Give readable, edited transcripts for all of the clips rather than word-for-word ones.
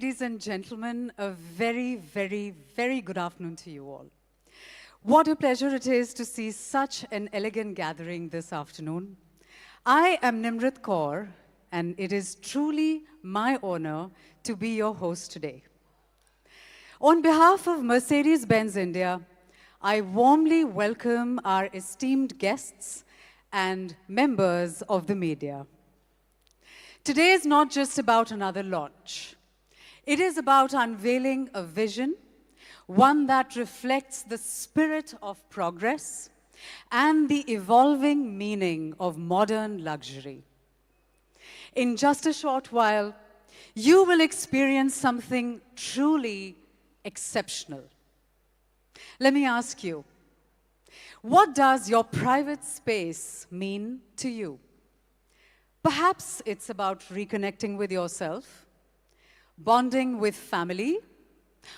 Ladies and gentlemen, a very, very, very good afternoon to you all. What a pleasure it is to see such an elegant gathering this afternoon. I am Nimrit Kaur, and it is truly my honor to be your host today. On behalf of Mercedes-Benz India, I warmly welcome our esteemed guests and members of the media. Today is not just about another launch. It is about unveiling a vision, one that reflects the spirit of progress and the evolving meaning of modern luxury. In just a short while, you will experience something truly exceptional. Let me ask you, what does your private space mean to you? Perhaps it's about reconnecting with yourself, bonding with family,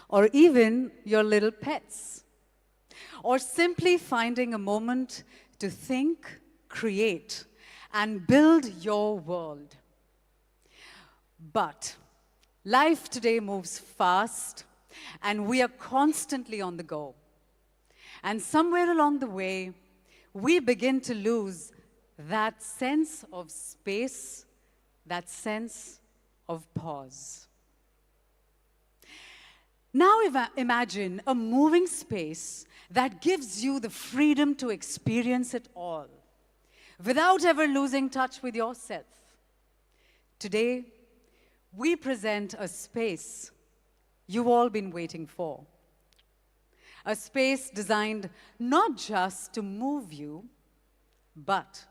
or even your little pets, or simply finding a moment to think, create, and build your world. But life today moves fast, and we are constantly on the go. And somewhere along the way, we begin to lose that sense of space, that sense of pause. Now imagine a moving space that gives you the freedom to experience it all, without ever losing touch with yourself. Today, we present a space you've all been waiting for. A space designed not just to move you, but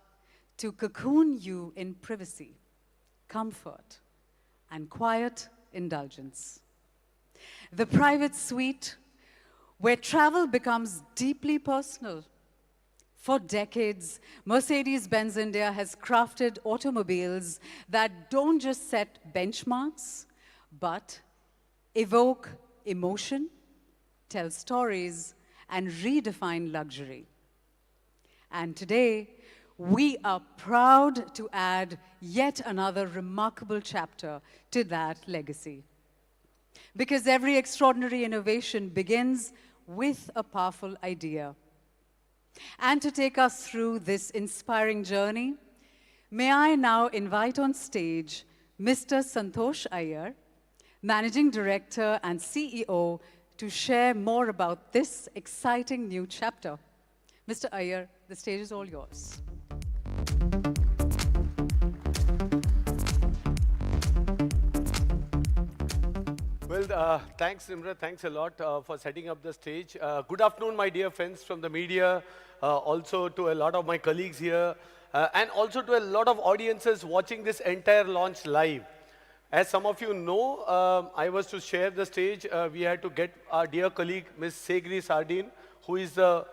to cocoon you in privacy, comfort, and quiet indulgence. The private suite, where travel becomes deeply personal. For decades, Mercedes-Benz India has crafted automobiles that don't just set benchmarks, but evoke emotion, tell stories, and redefine luxury. And today, we are proud to add yet another remarkable chapter to that legacy. Because every extraordinary innovation begins with a powerful idea. And to take us through this inspiring journey, may I now invite on stage Mr. Santosh Iyer, Managing Director and CEO, to share more about this exciting new chapter. Mr. Iyer, the stage is all yours. Well, thanks, Nimra. Thanks a lot for setting up the stage. Good afternoon, my dear friends from the media, also to a lot of my colleagues here, and also to a lot of audiences watching this entire launch live. As some of you know, I was to share the stage. We had to get our dear colleague, Ms. Segri Sardin, who is the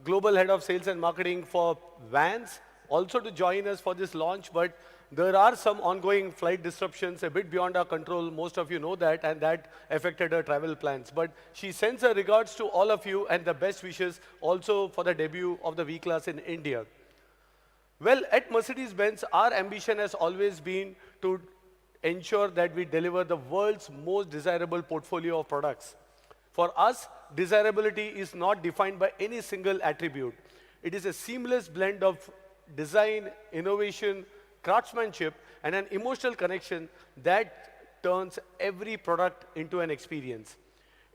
Global Head of Sales and Marketing for Vans, also to join us for this launch. But there are some ongoing flight disruptions a bit beyond our control. Most of you know that, and that affected her travel plans. But she sends her regards to all of you and the best wishes also for the debut of the V-Class in India. Well, at Mercedes-Benz, our ambition has always been to ensure that we deliver the world's most desirable portfolio of products. For us, desirability is not defined by any single attribute. It is a seamless blend of design, innovation, craftsmanship, and an emotional connection that turns every product into an experience.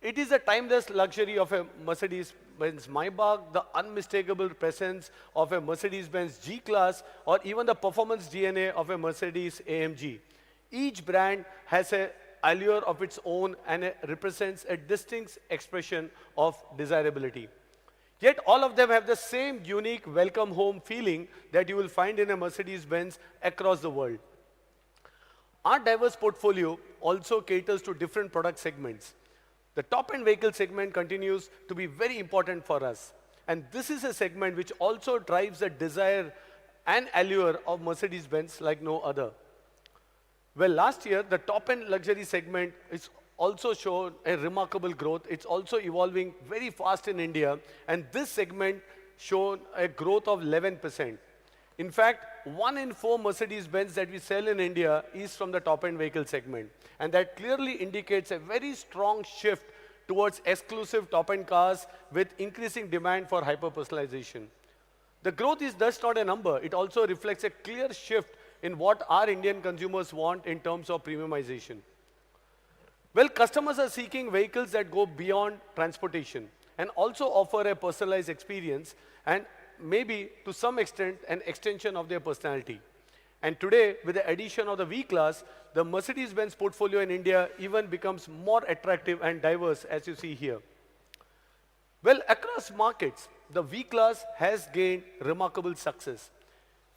It is a timeless luxury of a Mercedes-Benz Maybach, the unmistakable presence of a Mercedes-Benz G-Class, or even the performance DNA of a Mercedes AMG. Each brand has an allure of its own and it represents a distinct expression of desirability. Yet all of them have the same unique welcome home feeling that you will find in a Mercedes-Benz across the world. Our diverse portfolio also caters to different product segments. The top-end vehicle segment continues to be very important for us. And this is a segment which also drives the desire and allure of Mercedes-Benz like no other. Well, last year, the top-end luxury segment is also shown a remarkable growth. It's also evolving very fast in India, and this segment shown a growth of 11%. In fact, 1 in 4 Mercedes-Benz that we sell in India is from the top-end vehicle segment. And that clearly indicates a very strong shift towards exclusive top-end cars with increasing demand for hyper-personalization. The growth is thus not a number. It also reflects a clear shift in what our Indian consumers want in terms of premiumization. Well, customers are seeking vehicles that go beyond transportation and also offer a personalized experience and maybe to some extent an extension of their personality. And today, with the addition of the V-Class, the Mercedes-Benz portfolio in India even becomes more attractive and diverse, as you see here. Well, across markets, the V-Class has gained remarkable success.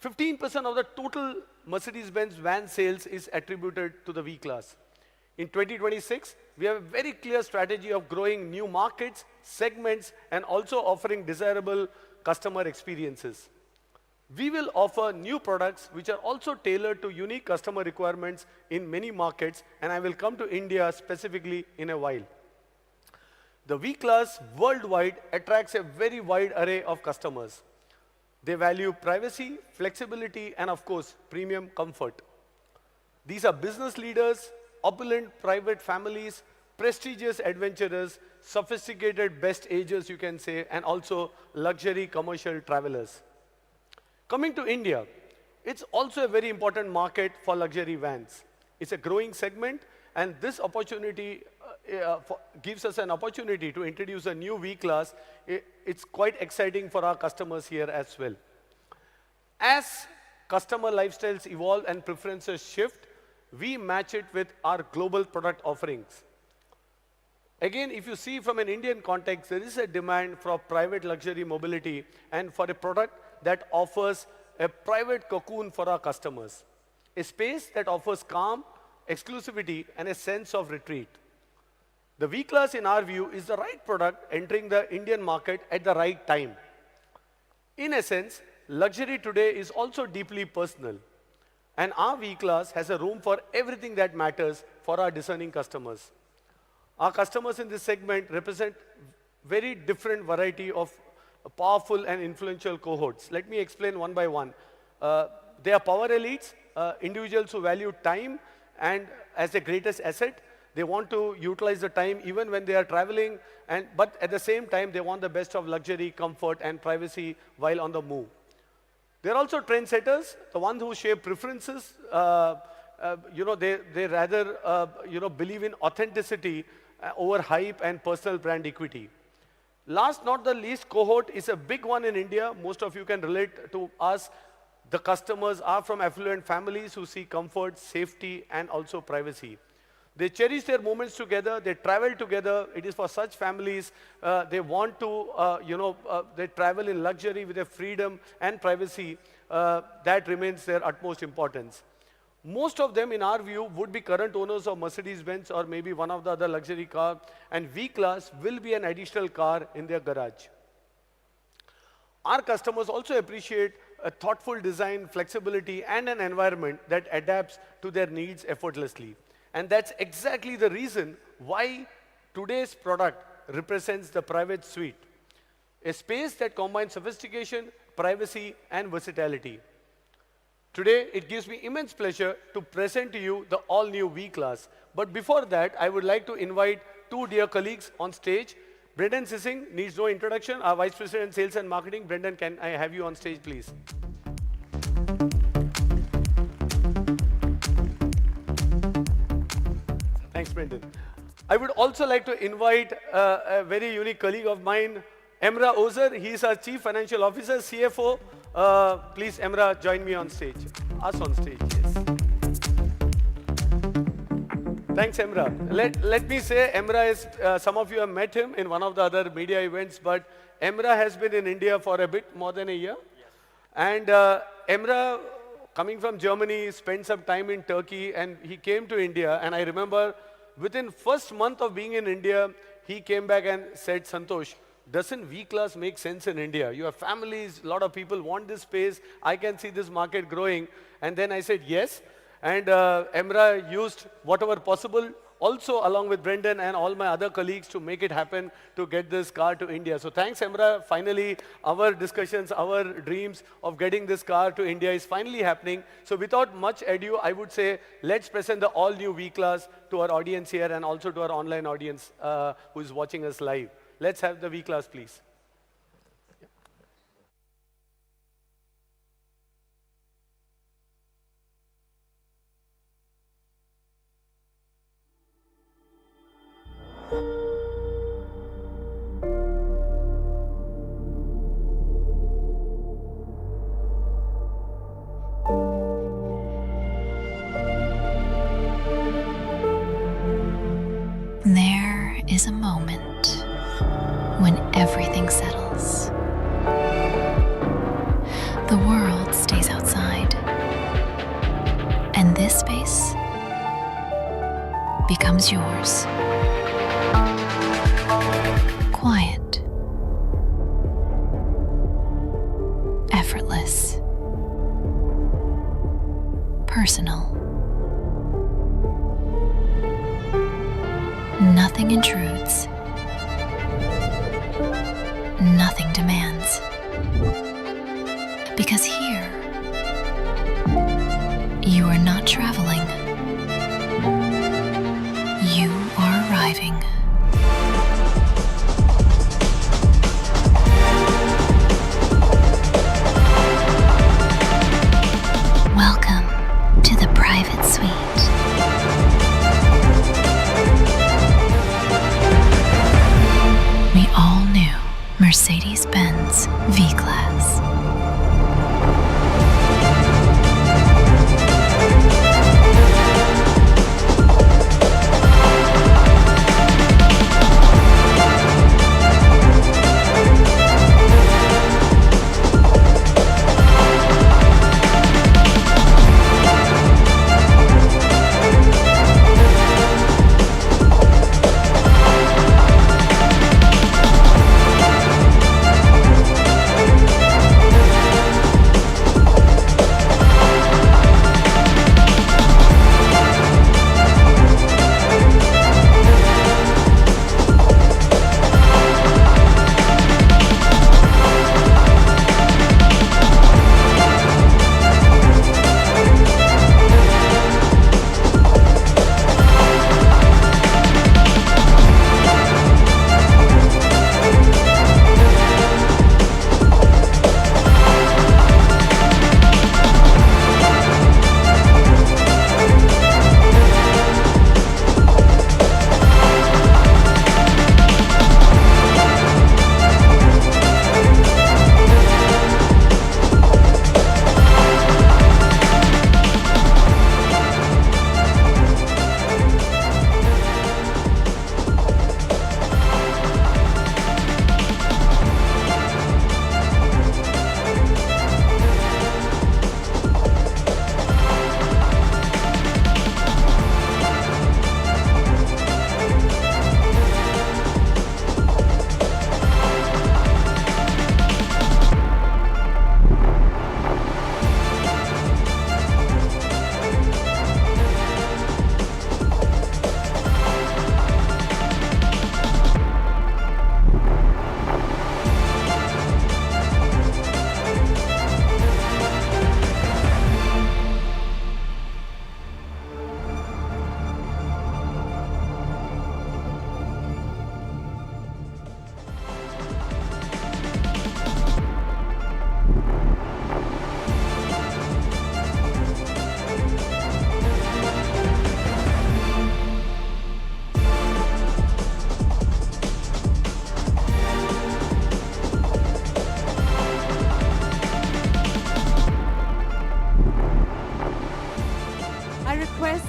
15% of the total Mercedes-Benz van sales is attributed to the V-Class. In 2026, we have a very clear strategy of growing new markets, segments, and also offering desirable customer experiences. We will offer new products which are also tailored to unique customer requirements in many markets, and I will come to India specifically in a while. The V-Class worldwide attracts a very wide array of customers. They value privacy, flexibility, and of course, premium comfort. These are business leaders, opulent private families, prestigious adventurers, sophisticated best agers, you can say, and also luxury commercial travelers. Coming to India, it's also a very important market for luxury vans. It's a growing segment, and this opportunity gives us an opportunity to introduce a new V-Class. It's quite exciting for our customers here as well. As customer lifestyles evolve and preferences shift, we match it with our global product offerings. Again, if you see from an Indian context, there is a demand for private luxury mobility and for a product that offers a private cocoon for our customers. A space that offers calm, exclusivity, and a sense of retreat. The V-Class, in our view, is the right product entering the Indian market at the right time. In essence, luxury today is also deeply personal. And our V-Class has a room for everything that matters for our discerning customers. Our customers in this segment represent very different variety of powerful and influential cohorts. Let me explain one by one. They are power elites, individuals who value time and as their greatest asset. They want to utilize the time even when they are traveling, but at the same time, they want the best of luxury, comfort, and privacy while on the move. They're also trendsetters, the ones who shape preferences. They rather believe in authenticity over hype and personal brand equity. Last not the least cohort is a big one in India. Most of you can relate to us. The customers are from affluent families who seek comfort, safety, and also privacy. They cherish their moments together. They travel together. It is for such families. They want to, they travel in luxury with their freedom and privacy. That remains their utmost importance. Most of them, in our view, would be current owners of Mercedes-Benz or maybe one of the other luxury cars, and V-Class will be an additional car in their garage. Our customers also appreciate a thoughtful design, flexibility, and an environment that adapts to their needs effortlessly. And that's exactly the reason why today's product represents the private suite, a space that combines sophistication, privacy, and versatility. Today, it gives me immense pleasure to present to you the all-new V-Class. But before that, I would like to invite two dear colleagues on stage. Brendan Sissing needs no introduction, our Vice President, Sales and Marketing. Brendan, can I have you on stage, please? Thanks, Brendan. I would also like to invite a very unique colleague of mine, Emrah Ozer. He is our Chief Financial Officer, CFO. Please, Emrah, join me on stage. Us on stage, yes. Thanks, Emrah. Let me say, Emrah is, some of you have met him in one of the other media events, but Emrah has been in India for a bit more than a year. Yes. And Emrah, coming from Germany, spent some time in Turkey, and he came to India. And I remember within first month of being in India, he came back and said, Santosh, doesn't V-Class make sense in India? You have families, a lot of people want this space. I can see this market growing. And then I said, yes. And Emrah used whatever possible also along with Brendan and all my other colleagues to make it happen to get this car to India. So thanks, Emra. Finally, our discussions, our dreams of getting this car to India is finally happening. So without much ado, I would say, let's present the all-new V-Class to our audience here and also to our online audience who is watching us live. Let's have the V-Class, please. There is a moment when everything settles. The world stays outside, and this space becomes yours. Quiet, effortless, personal. Nothing intrudes. Nothing demands. Because here, you are not traveling. You are arriving. Welcome to the private suite. The all-new Mercedes-Benz V-Class.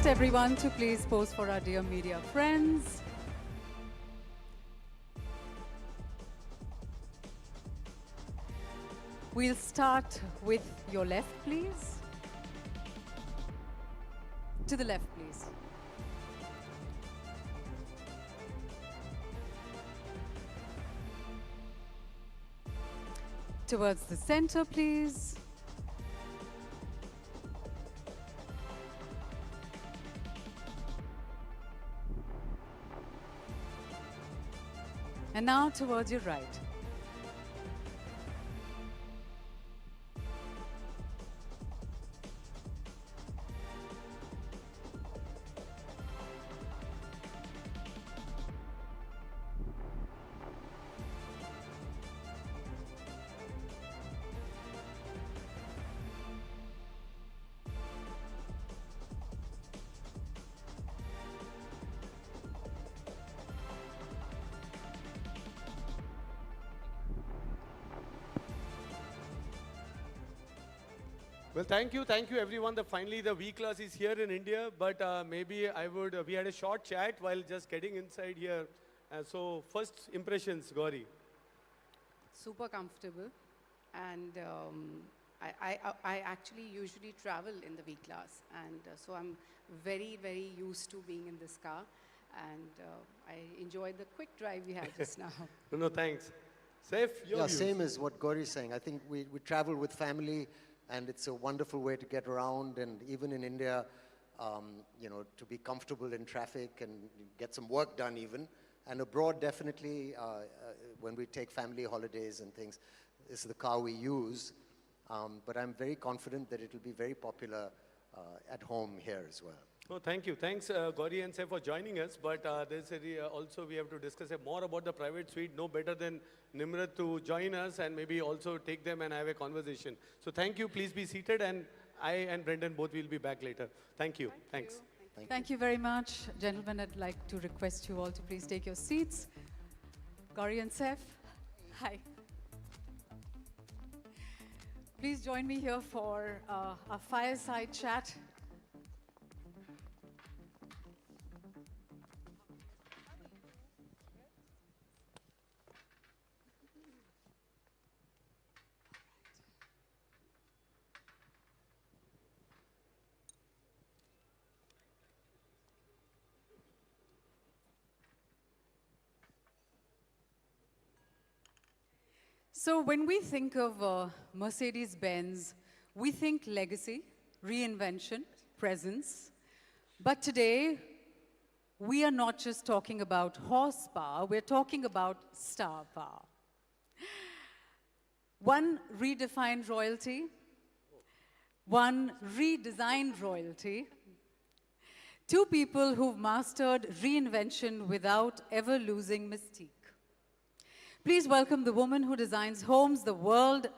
Everyone to please pose for our dear media friends. We'll start with your left, please. To the left, please. Towards the center, please. And now towards your right. Well, thank you everyone. Finally the V-Class is here in India, but maybe we had a short chat while just getting inside here. So first impressions, Gauri. Super comfortable, and I actually usually travel in the V-Class, and so I'm very, very used to being in this car, and I enjoyed the quick drive we had just now. No, thanks. Saif, your views. Same as what Gauri is saying. I think we travel with family, and it's a wonderful way to get around. And even in India, to be comfortable in traffic and get some work done even. And abroad, definitely, when we take family holidays and things, this is the car we use. But I'm very confident that it will be very popular at home here as well. No, thank you. Thanks, Gauri and Saif, for joining us. But also we have to discuss more about the private suite. No better than Nimrat to join us and maybe also take them and have a conversation. So thank you. Please be seated, and I and Brendan both will be back later. Thank you. Thanks. Thank you very much. Gentlemen, I'd like to request you all to please take your seats. Gauri and Saif, hi. Please join me here for a fireside chat. So when we think of Mercedes-Benz, we think legacy, reinvention, presence. But today, we are not just talking about horsepower, we're talking about star power. One redefined royalty, one redesigned royalty, two people who've mastered reinvention without ever losing mystique. Please welcome the woman who designs homes the world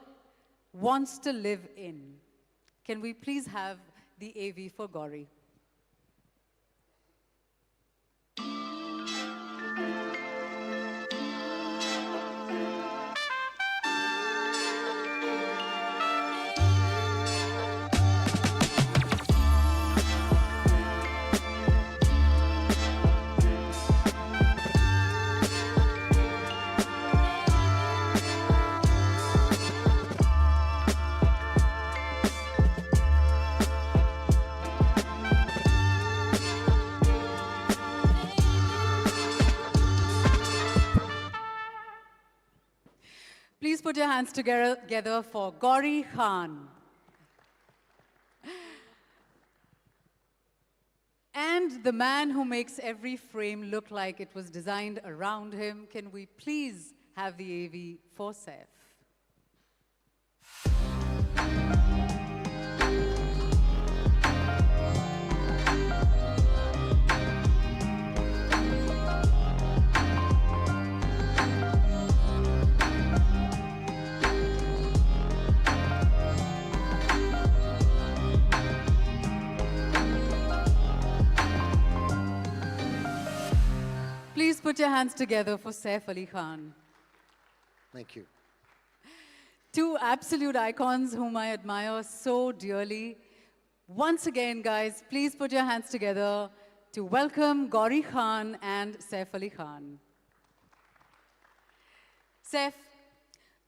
wants to live in. Can we please have the AV for Gauri? Please put your hands together for Gauri Khan. And the man who makes every frame look like it was designed around him. Can we please have the AV for Saif? Please put your hands together for Saif Ali Khan. Thank you. Two absolute icons whom I admire so dearly. Once again, guys, please put your hands together to welcome Gauri Khan and Saif Ali Khan. Saif,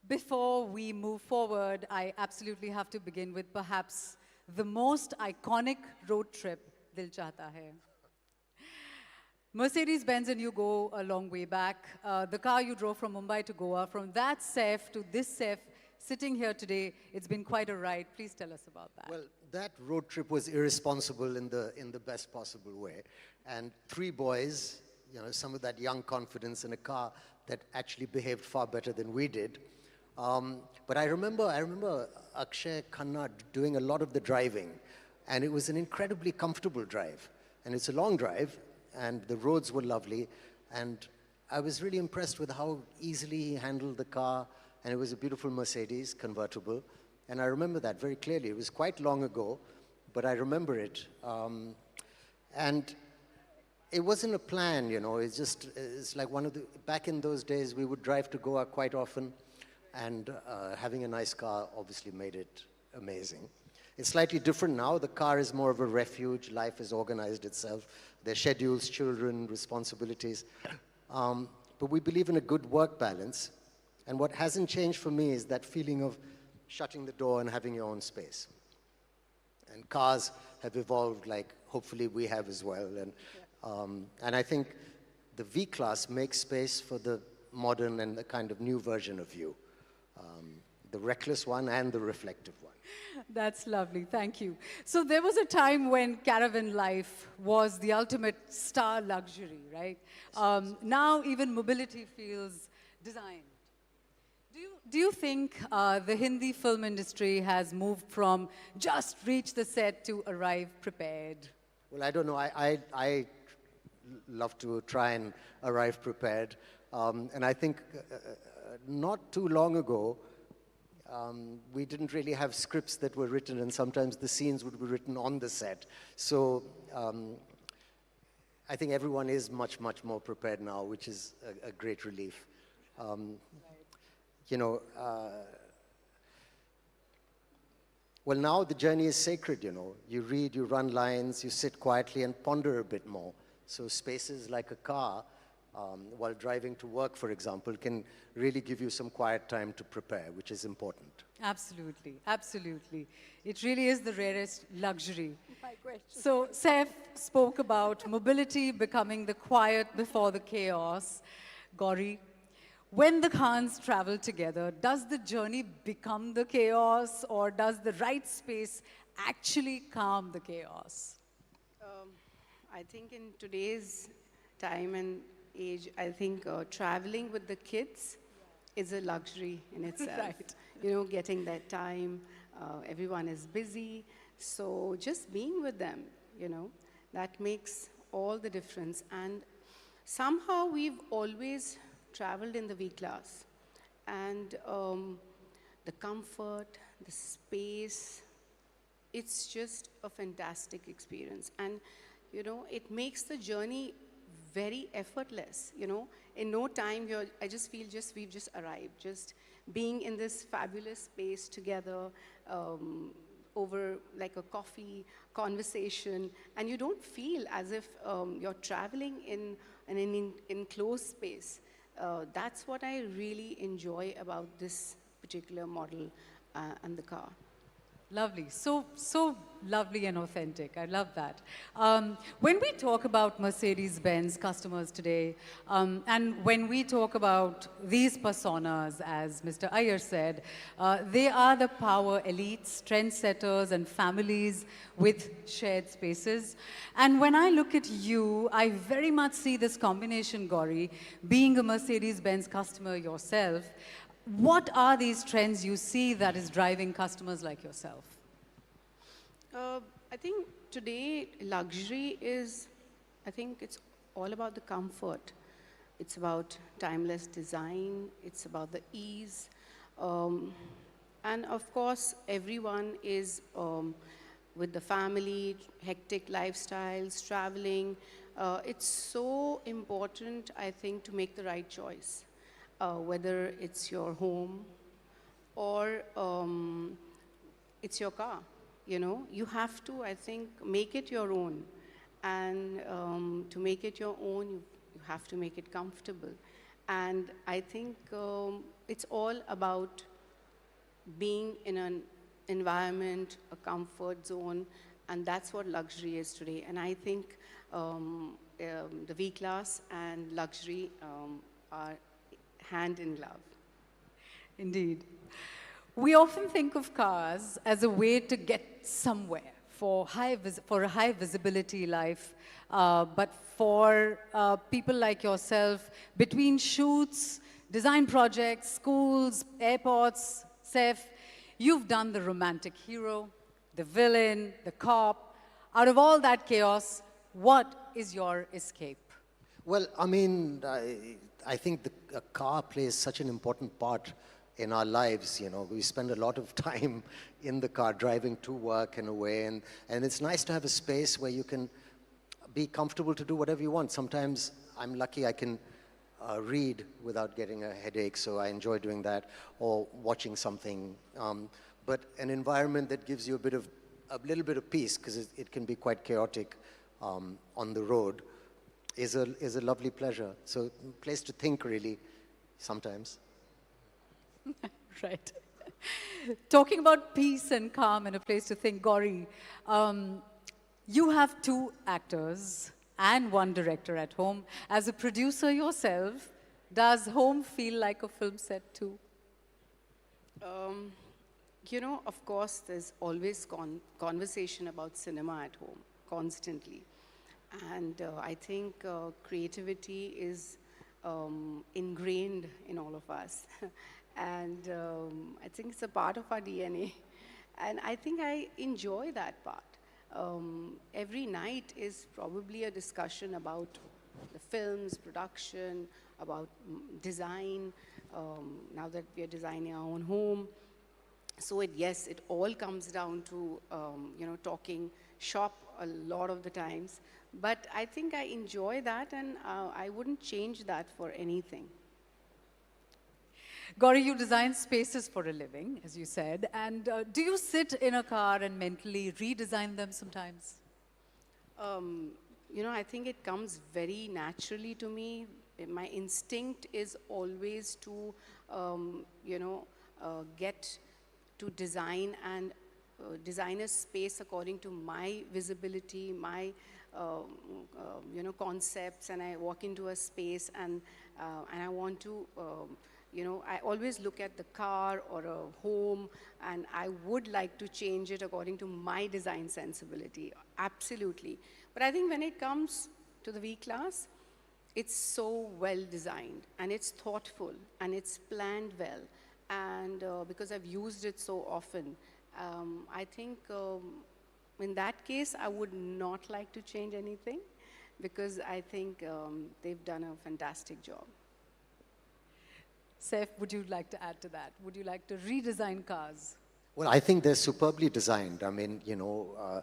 before we move forward, I absolutely have to begin with perhaps the most iconic road trip, Dil Chahta Hai. Mercedes-Benz and you go a long way back. The car you drove from Mumbai to Goa, from that Saif to this Saif sitting here today, it's been quite a ride. Please tell us about that. Well, that road trip was irresponsible in the best possible way. And three boys, some of that young confidence in a car that actually behaved far better than we did. But I remember Akshay Khanna doing a lot of the driving, and it was an incredibly comfortable drive. And it's a long drive, and the roads were lovely, and I was really impressed with how easily he handled the car, and it was a beautiful Mercedes convertible. And I remember that very clearly. It was quite long ago, but I remember it. And it wasn't a plan, you know, it's like back in those days, we would drive to Goa quite often, and having a nice car obviously made it amazing. It's slightly different now. The car is more of a refuge. Life has organized itself. Their schedules, children, responsibilities. But we believe in a good work balance. And what hasn't changed for me is that feeling of shutting the door and having your own space. And cars have evolved like hopefully we have as well. And I think the V-Class makes space for the modern and the kind of new version of you. The reckless one and the reflective one. That's lovely, thank you. So there was a time when caravan life was the ultimate star luxury, right? Now even mobility feels designed. Do you think the Hindi film industry has moved from just reach the set to arrive prepared? Well, I don't know. I love to try and arrive prepared. And I think not too long ago, we didn't really have scripts that were written, and sometimes the scenes would be written on the set. So I think everyone is much, much more prepared now, which is a great relief. You know, well, now the journey is sacred, you know. You read, you run lines, you sit quietly and ponder a bit more. So spaces like a car, while driving to work, for example, can really give you some quiet time to prepare, which is important. Absolutely, absolutely. It really is the rarest luxury. So Saif spoke about mobility becoming the quiet before the chaos. Gauri, when the Khans travel together, does the journey become the chaos, or does the right space actually calm the chaos? I think in today's time and age, I think traveling with the kids is a luxury in itself. Right. You know, getting that time, everyone is busy, so just being with them, you know, that makes all the difference. And somehow we've always traveled in the V-Class, and the comfort, the space, it's just a fantastic experience. And you know, it makes the journey very effortless, you know. In no time, I just feel we've just arrived, just being in this fabulous space together, over like a coffee conversation, and you don't feel as if you're traveling in an enclosed space. That's what I really enjoy about this particular model and the car. Lovely, so lovely and authentic. I love that. When we talk about Mercedes-Benz customers today, and when we talk about these personas, as Mr. Iyer said, they are the power elites, trendsetters, and families with shared spaces. And when I look at you, I very much see this combination, Gauri, being a Mercedes-Benz customer yourself. What are these trends you see that is driving customers like yourself? I think today luxury is, I think it's all about the comfort. It's about timeless design. It's about the ease. And of course, everyone is with the family, hectic lifestyles, traveling. It's so important, I think, to make the right choice. Whether it's your home or it's your car, you know, you have to, I think, make it your own. And to make it your own, you have to make it comfortable. And I think it's all about being in an environment, a comfort zone, and that's what luxury is today. And I think the V-Class and luxury are hand in glove. Indeed. We often think of cars as a way to get somewhere, for a high visibility life, but for people like yourself, between shoots, design projects, schools, airports, Saif, you've done the romantic hero, the villain, the cop. Out of all that chaos, what is your escape? Well, I mean, I think a car plays such an important part in our lives. You know, we spend a lot of time in the car driving to work and away, and it's nice to have a space where you can be comfortable to do whatever you want. Sometimes I'm lucky I can read without getting a headache, so I enjoy doing that, or watching something. But an environment that gives you a little bit of peace, because it can be quite chaotic on the road, is a lovely pleasure. So a place to think, really, sometimes. Right. Talking about peace and calm and a place to think, Gauri, you have 2 actors and 1 director at home. As a producer yourself, does home feel like a film set too? You know, of course, there's always conversation about cinema at home, constantly. And I think creativity is ingrained in all of us. And I think it's a part of our DNA. And I think I enjoy that part. Every night is probably a discussion about the films, production, about design, now that we are designing our own home. So yes, it all comes down to, you know, talking shop a lot of the times. But I think I enjoy that, and I wouldn't change that for anything. Gauri, you design spaces for a living, as you said. And do you sit in a car and mentally redesign them sometimes? You know, I think it comes very naturally to me. My instinct is always to, you know, get to design and design a space according to my visibility, my you know, concepts, and I walk into a space and I want to, you know, I always look at the car or a home, and I would like to change it according to my design sensibility, absolutely. But I think when it comes to the V-Class, it's so well designed, and it's thoughtful, and it's planned well. And because I've used it so often, I think in that case, I would not like to change anything, because I think they've done a fantastic job. Saif, would you like to add to that? Would you like to redesign cars? Well, I think they're superbly designed. I mean, you know,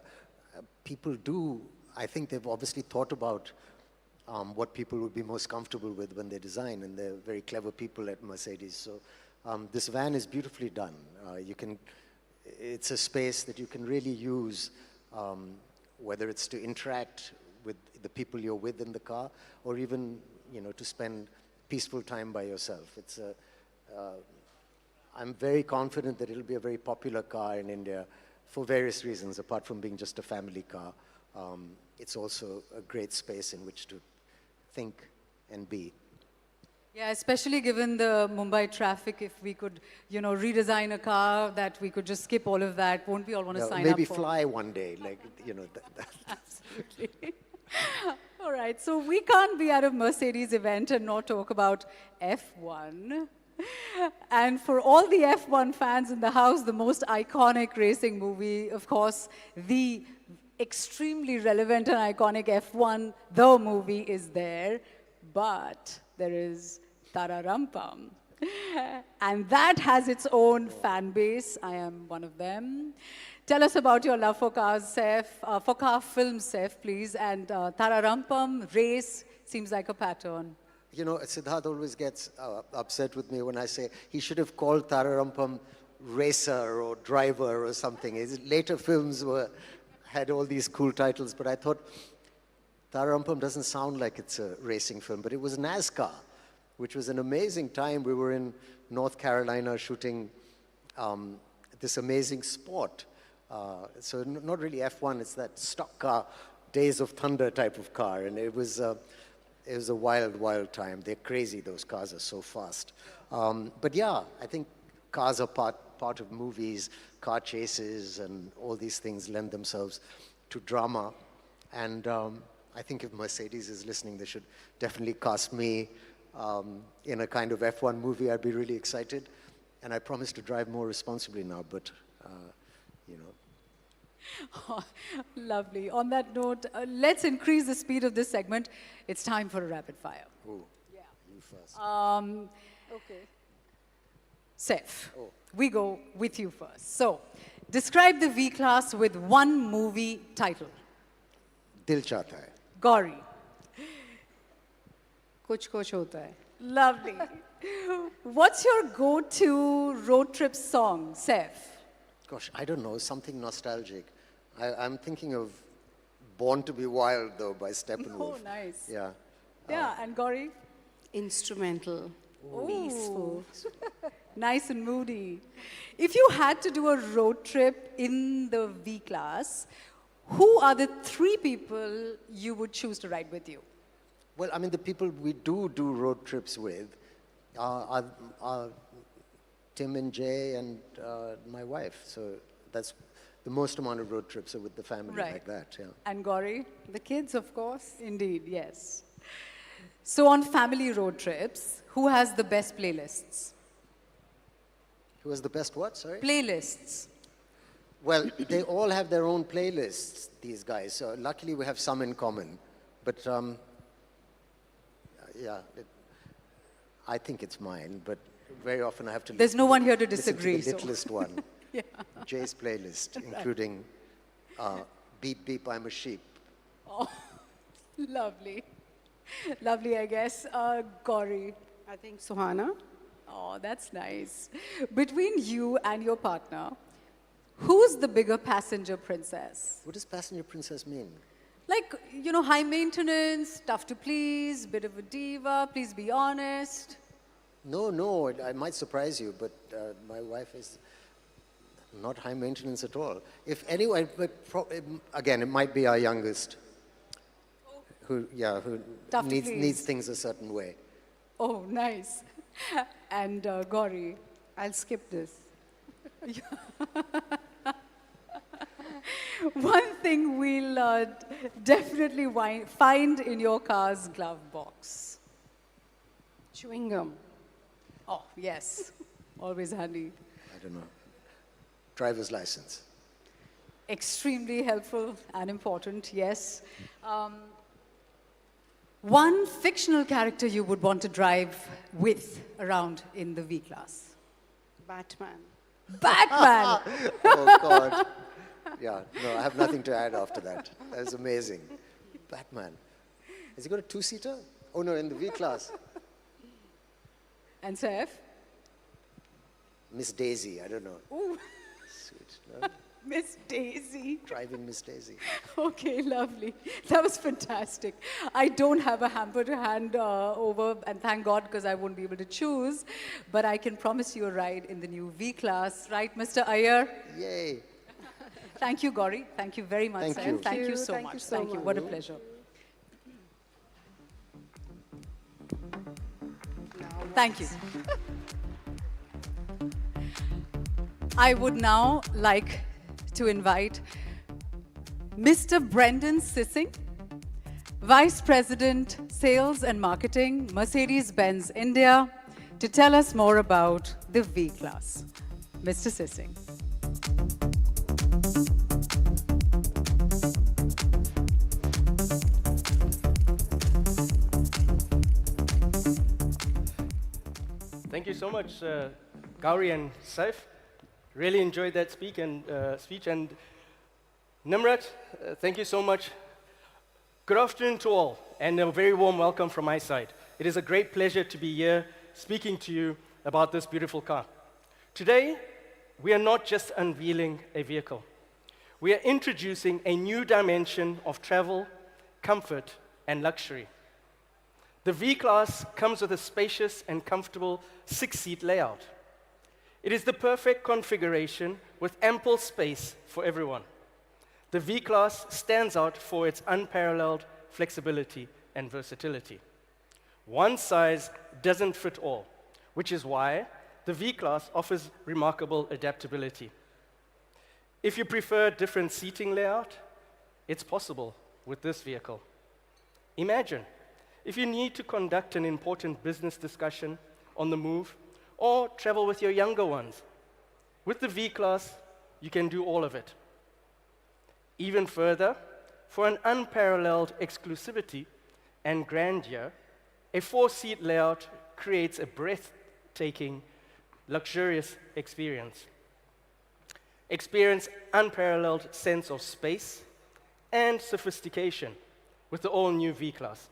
people do, I think they've obviously thought about what people would be most comfortable with when they design, and they're very clever people at Mercedes. So this van is beautifully done. It's a space that you can really use, whether it's to interact with the people you're with in the car, or even, you know, to spend peaceful time by yourself. I'm very confident that it'll be a very popular car in India for various reasons, apart from being just a family car. It's also a great space in which to think and be. Yeah, especially given the Mumbai traffic, if we could, you know, redesign a car that we could just skip all of that, won't we all want to sign maybe up for? fly one day, like, you know. Absolutely. All right, so we can't be at a Mercedes event and not talk about F1. And for all the F1 fans in the house, the most iconic racing movie, of course, the extremely relevant and iconic F1, the movie is there, but there is Tararampam. And that has its own fan base. I am one of them. Tell us about your love for cars, Saif, for car films, Saif, please. And Tararampam, race, seems like a pattern. You know, Siddharth always gets upset with me when I say he should have called Tararampam Racer or Driver or something. His later films had all these cool titles, but I thought Tararampam doesn't sound like it's a racing film, but it was NASCAR, which was an amazing time. We were in North Carolina shooting this amazing sport. So not really F1, it's that stock car, Days of Thunder type of car, and it was a wild, wild time. They're crazy, those cars are so fast. But yeah, I think cars are part part of movies, car chases, and all these things lend themselves to drama. And I think if Mercedes is listening, they should definitely cast me in a kind of F1 movie. I'd be really excited. And I promise to drive more responsibly now, but, you know. Oh, lovely. On that note, let's increase the speed of this segment. It's time for a rapid fire. Ooh, you first. Okay. Seth, we go with you first. So, describe the V-Class with one movie title. Dil Chahta Hai. Gauri. कुछ कुछ होता है. Lovely. What's your go-to road trip song, Seth? Gosh, I don't know, something nostalgic. I'm thinking of Born to be Wild, though, by Steppenwolf. Oh, nice. Yeah. Yeah, and Gauri? Instrumental, peaceful. Nice and moody. If you had to do a road trip in the V-Class, who are the 3 people you would choose to ride with you? Well, I mean, the people we do road trips with are Tim and Jay and my wife. So that's the most amount of road trips are with the family like that. Yeah. And Gauri? The kids, of course. Indeed, yes. So on family road trips, who has the best playlists? Who has the best what, sorry? Playlists. Well, they all have their own playlists, these guys. So luckily we have some in common. But yeah, I think it's mine, but very often I have to There's no one here to listen disagree. to the littlest one. Yeah. Jay's playlist, including Beep Beep, I'm a Sheep. Oh, lovely. Lovely, I guess. Gauri. I think Suhana. Oh, that's nice. Between you and your partner, who's the bigger passenger princess? What does passenger princess mean? Like, you know, high maintenance, tough to please, bit of a diva, please be honest. No, I might surprise you, but my wife is not high maintenance at all. If anyone, again, it might be our youngest, who Tough to needs please. things a certain way. Oh, nice. And Gauri. I'll skip this. One thing we'll definitely find in your car's glove box. Chewing gum. Oh, yes. Always handy. I don't know. Driver's license. Extremely helpful and important, yes. One fictional character you would want to drive with around in the V-Class. Batman. Batman! Oh, God. Yeah, no, I have nothing to add after that. That was amazing. Batman. Has he got a 2-seater? Oh, no, in the V-Class. And Seth? Miss Daisy, I don't know. Ooh, Sweet. No? Miss Daisy. Driving Miss Daisy. Okay, lovely. That was fantastic. I don't have a hamper to hand over, and thank God, because I won't be able to choose. But I can promise you a ride in the new V-Class. Right, Mr. Iyer? Yay. Thank you, Gauri. Thank you very much, Thank Seth. you. Thank you so Thank much. you so Thank you. much. What a pleasure. Thank you. I would now like to invite Mr. Brendan Sissing, Vice President, Sales and Marketing, Mercedes-Benz India, to tell us more about the V-Class. Mr. Sissing. Thank you so much, Gauri and Saif. Really enjoyed that speech. And Nimrat, thank you so much. Good afternoon to all, and a very warm welcome from my side. It is a great pleasure to be here speaking to you about this beautiful car. Today, we are not just unveiling a vehicle. We are introducing a new dimension of travel, comfort, and luxury. The V-Class comes with a spacious and comfortable 6-seat layout. It is the perfect configuration with ample space for everyone. The V-Class stands out for its unparalleled flexibility and versatility. One size doesn't fit all, which is why the V-Class offers remarkable adaptability. If you prefer different seating layout, it's possible with this vehicle. Imagine if you need to conduct an important business discussion on the move or travel with your younger ones. With the V-Class, you can do all of it. Even further, for an unparalleled exclusivity and grandeur, a 4-seat layout creates a breathtaking, luxurious experience. Experience unparalleled sense of space and sophistication with the all-new V-Class.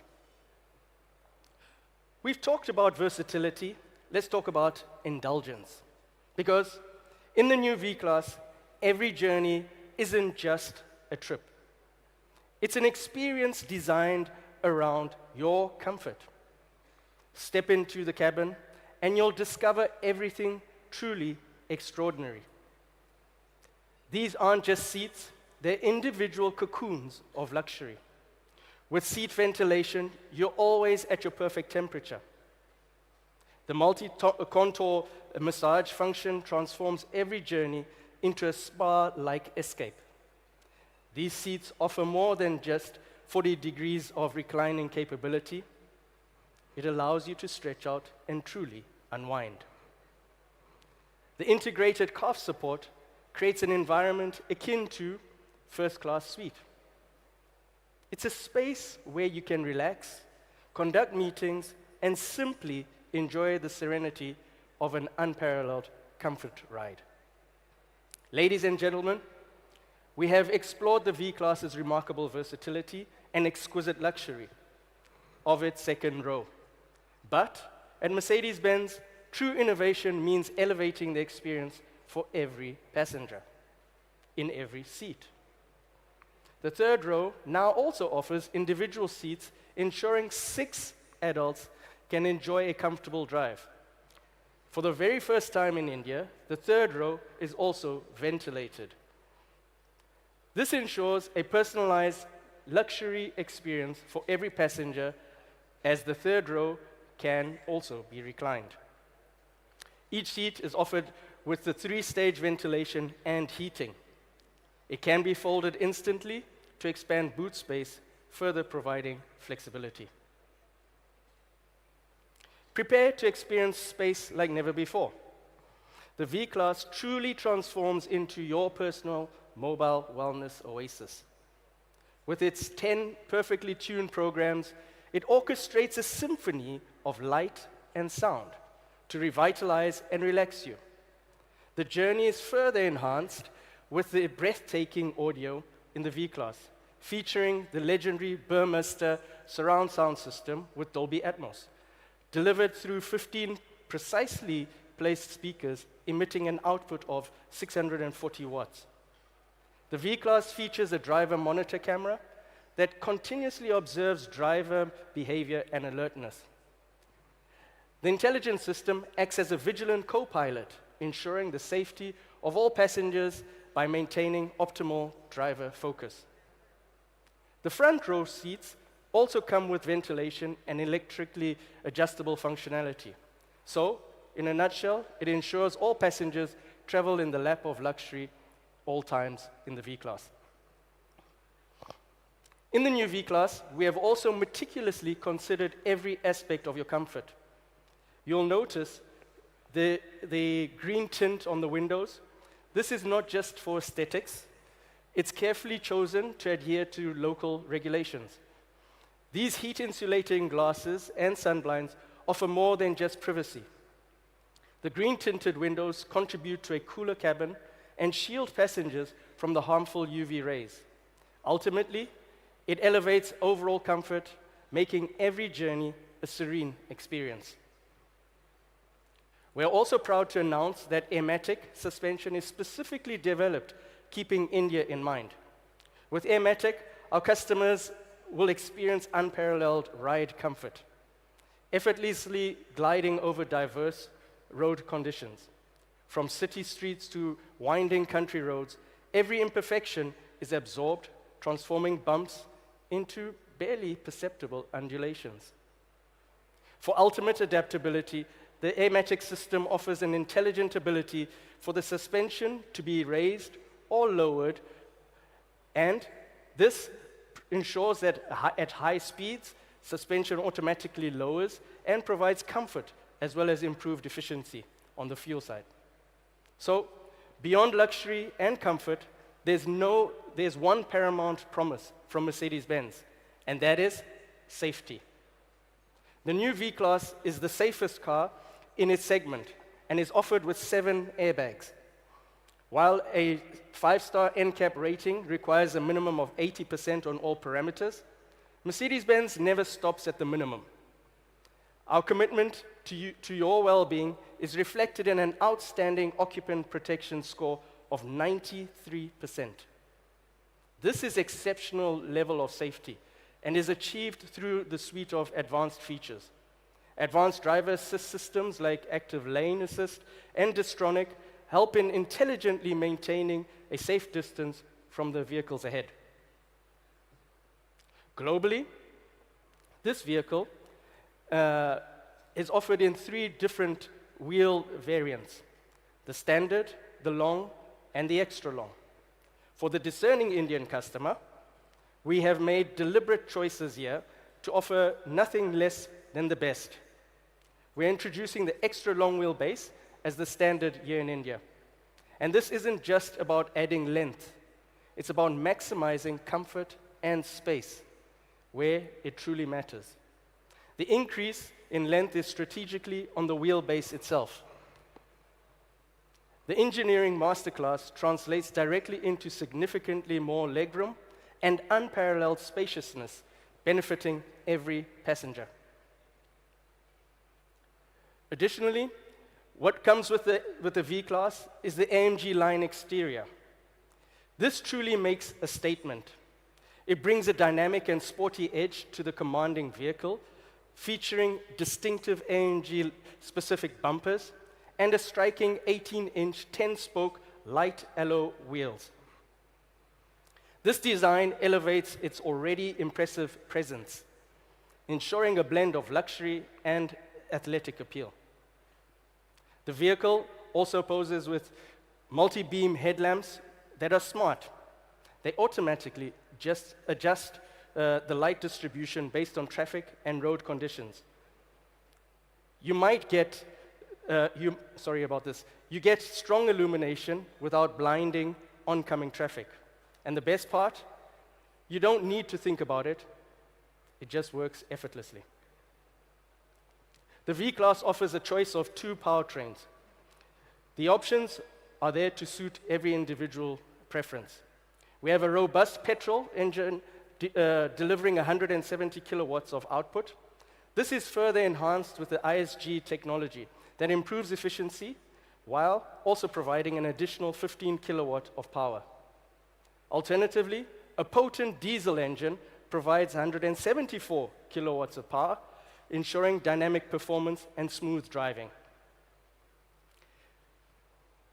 We've talked about versatility. Let's talk about indulgence. Because in the new V-Class, every journey isn't just a trip. It's an experience designed around your comfort. Step into the cabin, and you'll discover everything truly extraordinary. These aren't just seats, they're individual cocoons of luxury. With seat ventilation, you're always at your perfect temperature. The multi-contour massage function transforms every journey into a spa-like escape. These seats offer more than just 40 degrees of reclining capability. It allows you to stretch out and truly unwind. The integrated calf support creates an environment akin to first-class suite. It's a space where you can relax, conduct meetings, and simply enjoy the serenity of an unparalleled comfort ride. Ladies and gentlemen, we have explored the V-Class's remarkable versatility and exquisite luxury of its second row. But at Mercedes-Benz, true innovation means elevating the experience for every passenger, in every seat. The third row now also offers individual seats, ensuring 6 adults can enjoy a comfortable drive. For the very first time in India, the third row is also ventilated. This ensures a personalized luxury experience for every passenger, as the third row can also be reclined. Each seat is offered with the 3-stage ventilation and heating. It can be folded instantly to expand boot space, further providing flexibility. Prepare to experience space like never before. The V-Class truly transforms into your personal mobile wellness oasis. With its 10 perfectly tuned programs, it orchestrates a symphony of light and sound to revitalize and relax you. The journey is further enhanced with the breathtaking audio in the V-Class, featuring the legendary Burmester surround sound system with Dolby Atmos, delivered through 15 precisely placed speakers emitting an output of 640 watts. The V-Class features a driver monitor camera that continuously observes driver behavior and alertness. The intelligence system acts as a vigilant co-pilot, ensuring the safety of all passengers by maintaining optimal driver focus. The front row seats also come with ventilation and electrically adjustable functionality. So, in a nutshell, it ensures all passengers travel in the lap of luxury all times in the V-Class. In the new V-Class, we have also meticulously considered every aspect of your comfort. You'll notice the green tint on the windows. This is not just for aesthetics. It's carefully chosen to adhere to local regulations. These heat-insulating glasses and sunblinds offer more than just privacy. The green-tinted windows contribute to a cooler cabin and shield passengers from the harmful UV rays. Ultimately, it elevates overall comfort, making every journey a serene experience. We are also proud to announce that Airmatic suspension is specifically developed, keeping India in mind. With Airmatic, our customers will experience unparalleled ride comfort, effortlessly gliding over diverse road conditions. From city streets to winding country roads, every imperfection is absorbed, transforming bumps into barely perceptible undulations. For ultimate adaptability, the Airmatic system offers an intelligent ability for the suspension to be raised or lowered, and this ensures that at high speeds, suspension automatically lowers and provides comfort as well as improved efficiency on the fuel side. So, beyond luxury and comfort, there's one paramount promise from Mercedes-Benz, and that is safety. The new V-Class is the safest car in its segment and is offered with 7 airbags. While a 5-star NCAP rating requires a minimum of 80% on all parameters, Mercedes-Benz never stops at the minimum. Our commitment to your well-being is reflected in an outstanding occupant protection score of 93%. This is exceptional level of safety and is achieved through the suite of advanced features. Advanced driver assist systems like active lane assist and Distronic help in intelligently maintaining a safe distance from the vehicles ahead. Globally, this vehicle is offered in 3 different wheel variants: the standard, the long, and the extra long. For the discerning Indian customer, we have made deliberate choices here to offer nothing less than the best. We're introducing the extra long wheelbase as the standard here in India. And this isn't just about adding length. It's about maximizing comfort and space where it truly matters. The increase in length is strategically on the wheelbase itself. The engineering masterclass translates directly into significantly more legroom and unparalleled spaciousness, benefiting every passenger. Additionally, what comes with the V-Class is the AMG line exterior. This truly makes a statement. It brings a dynamic and sporty edge to the commanding vehicle, featuring distinctive AMG-specific bumpers and a striking 18-inch 10-spoke light alloy wheels. This design elevates its already impressive presence, ensuring a blend of luxury and athletic appeal. The vehicle also poses with multi-beam headlamps that are smart. They automatically just adjust the light distribution based on traffic and road conditions. You might get, you get strong illumination without blinding oncoming traffic. And the best part, you don't need to think about it. It just works effortlessly. The V-Class offers a choice of 2 powertrains. The options are there to suit every individual preference. We have a robust petrol engine delivering 170 kilowatts of output. This is further enhanced with the ISG technology that improves efficiency while also providing an additional 15 kilowatt of power. Alternatively, a potent diesel engine provides 174 kilowatts of power, ensuring dynamic performance and smooth driving.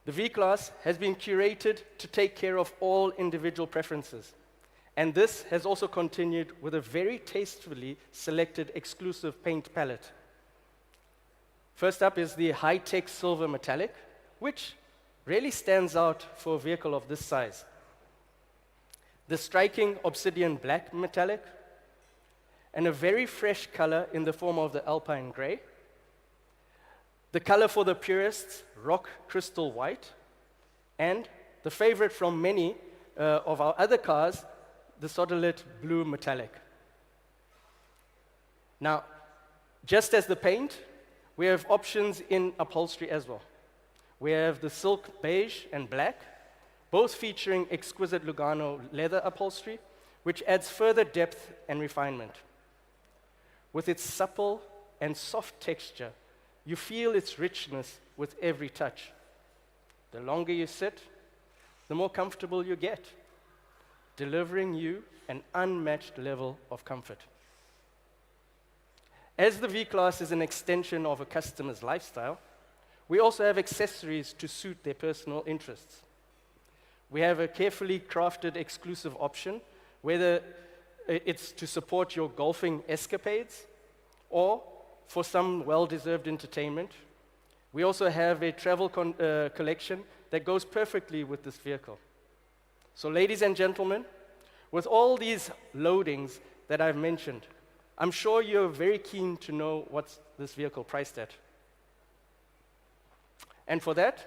The V-Class has been curated to take care of all individual preferences, and this has also continued with a very tastefully selected exclusive paint palette. First up is the high-tech silver metallic, which really stands out for a vehicle of this size. The striking obsidian black metallic, and a very fresh color in the form of the alpine gray. The color for the purists, rock crystal white, and the favorite from many of our other cars, the soda-lit blue metallic. Now, just as the paint, we have options in upholstery as well. We have the silk beige and black, both featuring exquisite Lugano leather upholstery, which adds further depth and refinement. With its supple and soft texture, you feel its richness with every touch. The longer you sit, the more comfortable you get, delivering you an unmatched level of comfort. As the V-Class is an extension of a customer's lifestyle, we also have accessories to suit their personal interests. We have a carefully crafted exclusive option, whether it's to support your golfing escapades or for some well-deserved entertainment, We also have a travel collection that goes perfectly with this vehicle. So ladies and gentlemen, with all these loadings that I've mentioned, I'm sure you're very keen to know what's this vehicle priced at. And for that,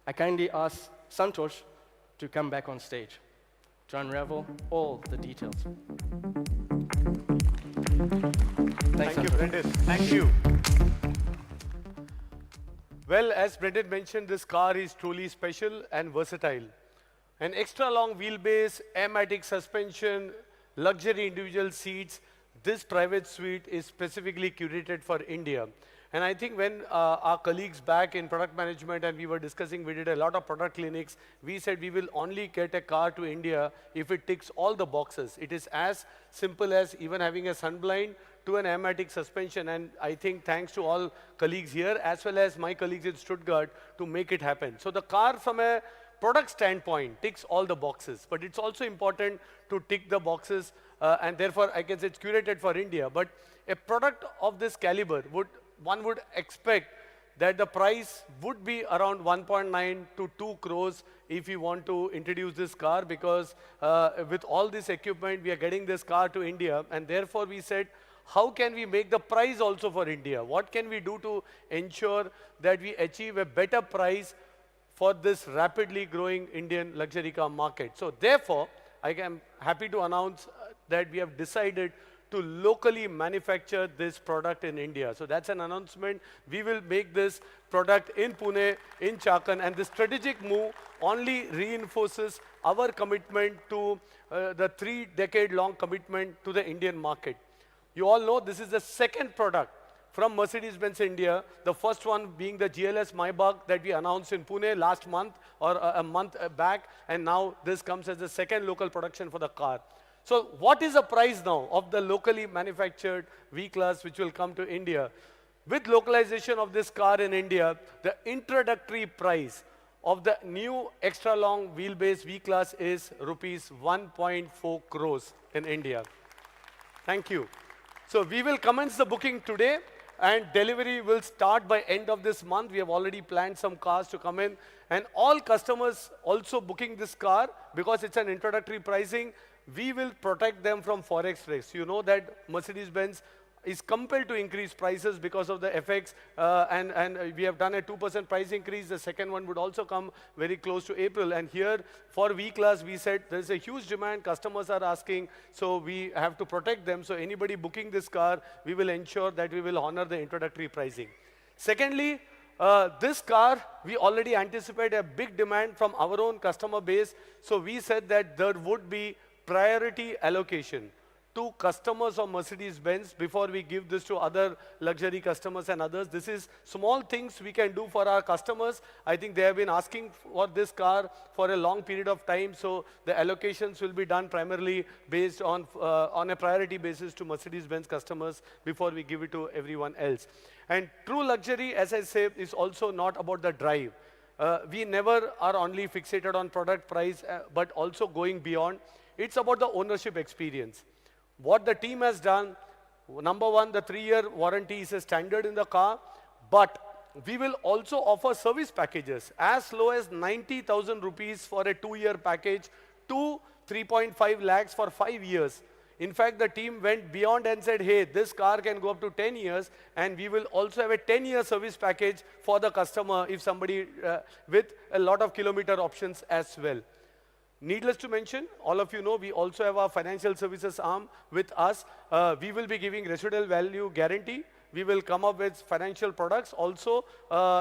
I kindly ask Santosh to come back on stage to unravel all the details. Thank you, Brendan. Thank you. Well, as Brendan mentioned, this car is truly special and versatile. An extra long wheelbase, air-matic suspension, luxury individual seats. This private suite is specifically curated for India. And I think when our colleagues back in product management and we were discussing, we did a lot of product clinics, we said we will only get a car to India if it ticks all the boxes. It is as simple as even having a sunblind to an air-matic suspension. And I think thanks to all colleagues here, as well as my colleagues in Stuttgart, to make it happen. So the car from a product standpoint ticks all the boxes, but it's also important to tick the boxes, and therefore I guess it's curated for India. But a product of this caliber, one would expect that the price would be around 1.9 to 2 crores if you want to introduce this car, because with all this equipment, we are getting this car to India, and therefore we said, how can we make the price also for India? What can we do to ensure that we achieve a better price for this rapidly growing Indian luxury car market? So therefore, I am happy to announce that we have decided to locally manufacture this product in India. So that's an announcement. We will make this product in Pune, in Chakan, and this strategic move only reinforces our commitment to the 3-decade-long commitment to the Indian market. You all know this is the second product from Mercedes-Benz India, the first one being the GLS Maybach that we announced in Pune last month or a month back, and now this comes as the second local production for the car. So what is the price now of the locally manufactured V-Class which will come to India? With localization of this car in India, the introductory price of the new extra long wheelbase V-Class is rupees 1.4 crores in India. Thank you. So we will commence the booking today, and delivery will start by end of this month. We have already planned some cars to come in, and all customers also booking this car, because it's an introductory pricing, we will protect them from forex risk. You know that Mercedes-Benz is compelled to increase prices because of the FX, and we have done a 2% price increase. The second one would also come very close to April. And here for V-Class, we said there's a huge demand, customers are asking, so we have to protect them. So anybody booking this car, we will ensure that we will honor the introductory pricing. Secondly, this car, we already anticipate a big demand from our own customer base. So we said that there would be priority allocation to customers of Mercedes-Benz before we give this to other luxury customers and others. This is small things we can do for our customers. I think they have been asking for this car for a long period of time, so the allocations will be done primarily based on a priority basis to Mercedes-Benz customers before we give it to everyone else. And true luxury, as I say, is also not about the drive. We never are only fixated on product price, but also going beyond. It's about the ownership experience. What the team has done, number one, the 3-year warranty is a standard in the car, but we will also offer service packages as low as 90,000 rupees for a 2-year package to 3.5 lakhs for 5 years. In fact, the team went beyond and said, hey, this car can go up to 10 years, and we will also have a 10-year service package for the customer if somebody with a lot of kilometer options as well. Needless to mention, all of you know, we also have our financial services arm with us. We will be giving residual value guarantee. We will come up with financial products also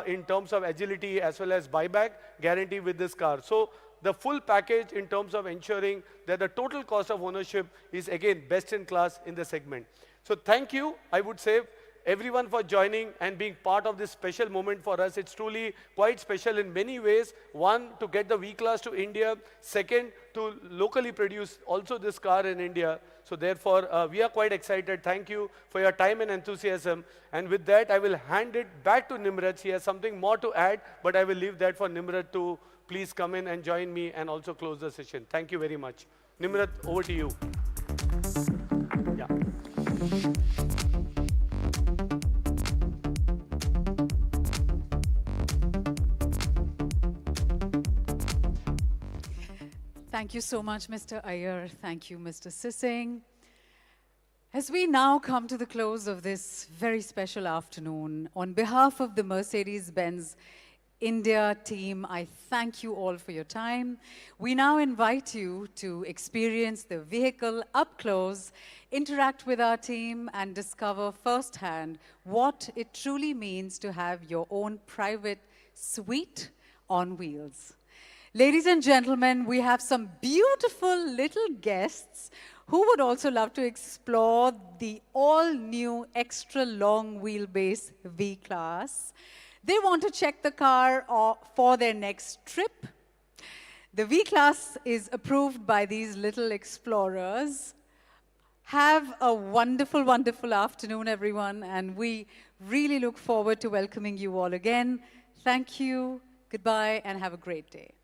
in terms of agility as well as buyback guarantee with this car. So the full package in terms of ensuring that the total cost of ownership is again best in class in the segment. So thank you, I would say, everyone for joining and being part of this special moment for us. It's truly quite special in many ways. One, to get the V-Class to India. Second, to locally produce also this car in India. So therefore, we are quite excited. Thank you for your time and enthusiasm. And with that, I will hand it back to Nimrat. He has something more to add, but I will leave that for Nimrat to please come in and join me and also close the session. Thank you very much. Nimrat, over to you. Yeah. Thank you so much, Mr. Iyer. Thank you, Mr. Sissing. As we now come to the close of this very special afternoon, on behalf of the Mercedes-Benz India team, I thank you all for your time. We now invite you to experience the vehicle up close, interact with our team, and discover firsthand what it truly means to have your own private suite on wheels. Ladies and gentlemen, we have some beautiful little guests who would also love to explore the all-new extra long wheelbase V-Class. They want to check the car for their next trip. The V-Class is approved by these little explorers. Have a wonderful, wonderful afternoon, everyone, and we really look forward to welcoming you all again. Thank you, goodbye, and have a great day.